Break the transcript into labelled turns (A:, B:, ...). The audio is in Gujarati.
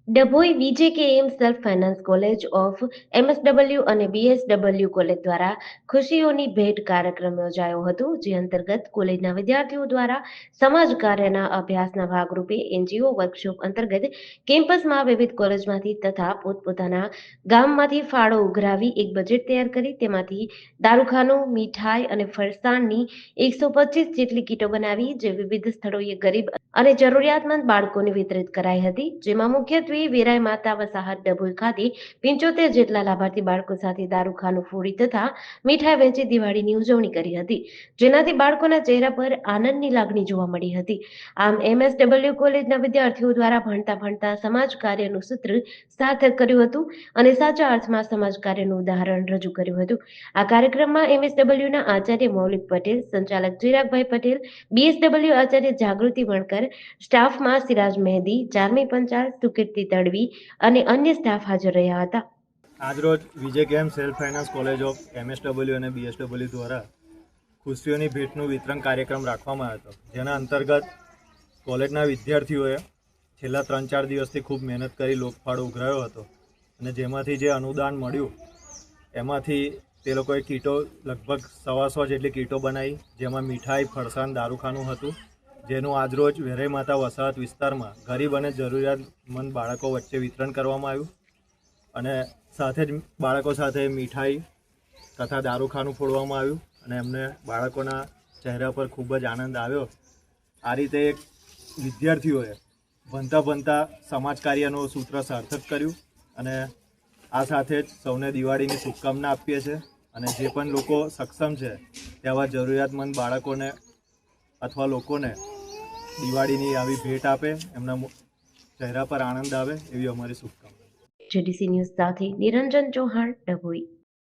A: Dabhoi VJKM self finance college of MSW અને બીએસડબલ્યુ કોલેજ દ્વારા ખુશીઓની ભેટ કાર્યક્રમ યોજાયો હતો, જે અંતર્ગત કોલેજના વિદ્યાર્થીઓ દ્વારા સમાજ કાર્યના અભ્યાસના ભાગરૂપે એનજીઓ વર્કશોપ અંતર્ગત કેમ્પસમાં વિવિધ કોલેજમાંથી તથા પોતપોતાના ગામમાંથી ફાળો ઉઘરાવી એક બજેટ તૈયાર કરી તેમાંથી દારૂખાનું, મીઠાઈ અને ફરસાણની 125 જેટલી કીટો બનાવી, જે વિવિધ સ્થળોએ ગરીબ અને જરૂરિયાતમંદ બાળકોને વિતરિત કરાઈ હતી, જેમાં મુખ્યત્વે વેરાઈ માતા વસાહત ડભોઈ ખાતે 75 જેટલા લાભાર્થી બાળકો સાથે દારૂખાનું ફોડી તથા મીઠાઈ વહેંચી દિવાળીની ઉજવણી કરી હતી, જેનાથી બાળકોના ચહેરા પર આનંદની લાગણી જોવા મળી હતી. આમ એમએસડબલ્યુ કોલેજના વિદ્યાર્થીઓ દ્વારા ભણતા ભણતા સમાજ કાર્યનું સૂત્ર સાર્થક કર્યું હતું અને સાચા અર્થમાં સમાજ કાર્યનું ઉદાહરણ રજૂ કર્યું હતું. આ કાર્યક્રમમાં એમએસડબલ્યુના આચાર્ય મૌલિક પટેલ, સંચાલક ચિરાગભાઈ પટેલ, બીએસડબલ્યુ આચાર્ય જાગૃતિ વણકર, સ્ટાફમાં સિરાજ મહેદી, જારમી પંચાલ, સુકીર્તિ તડવી અને અન્ય સ્ટાફ હાજર રહ્યા હતા.
B: આજરોજ VJKM self finance college of MSW અને બીએસડબલ્યુ દ્વારા ખુશીઓની ભેટનું વિતરણ કાર્યક્રમ રાખવામાં આવ્યો હતો, જેના અંતર્ગત કોલેજના વિદ્યાર્થીઓએ છેલ્લા 3-4 દિવસથી ખૂબ મહેનત કરી લોકફાળો ઉઘરાયો હતો અને જેમાંથી જે અનુદાન મળ્યું એમાંથી તે લોકોએ કીટો લગભગ 125 જેટલી કીટો બનાવી, જેમાં મીઠાઈ, ફરસાણ, દારૂખાનું હતું, જેનું આજરોજ વેરાઈ માતા વસાહત વિસ્તારમાં ગરીબ અને જરૂરિયાતમંદ બાળકો વચ્ચે વિતરણ કરવામાં આવ્યું અને સાથે જ બાળકો સાથે મીઠાઈ તથા દારૂખાનું ફોડવામાં આવ્યું અને એમને બાળકોના ચહેરા પર ખૂબ જ આનંદ આવ્યો. આ રીતે વિદ્યાર્થીઓએ ભણતા ભણતા સમાજ કાર્યનું સૂત્ર સાર્થક કર્યું અને આ સાથે જ સૌને દિવાળીની શુભકામના આપીએ છીએ અને જે પણ લોકો સક્ષમ છે તેવા જરૂરિયાતમંદ બાળકોને અથવા લોકોને દિવાળીની આવી ભેટ આપે, એમના ચહેરા પર આનંદ આવે એવી અમારી શુભકામના.
A: જેડીસી ન્યૂઝ સાથે નિરંજન ચૌહાણ, ડભોઈ.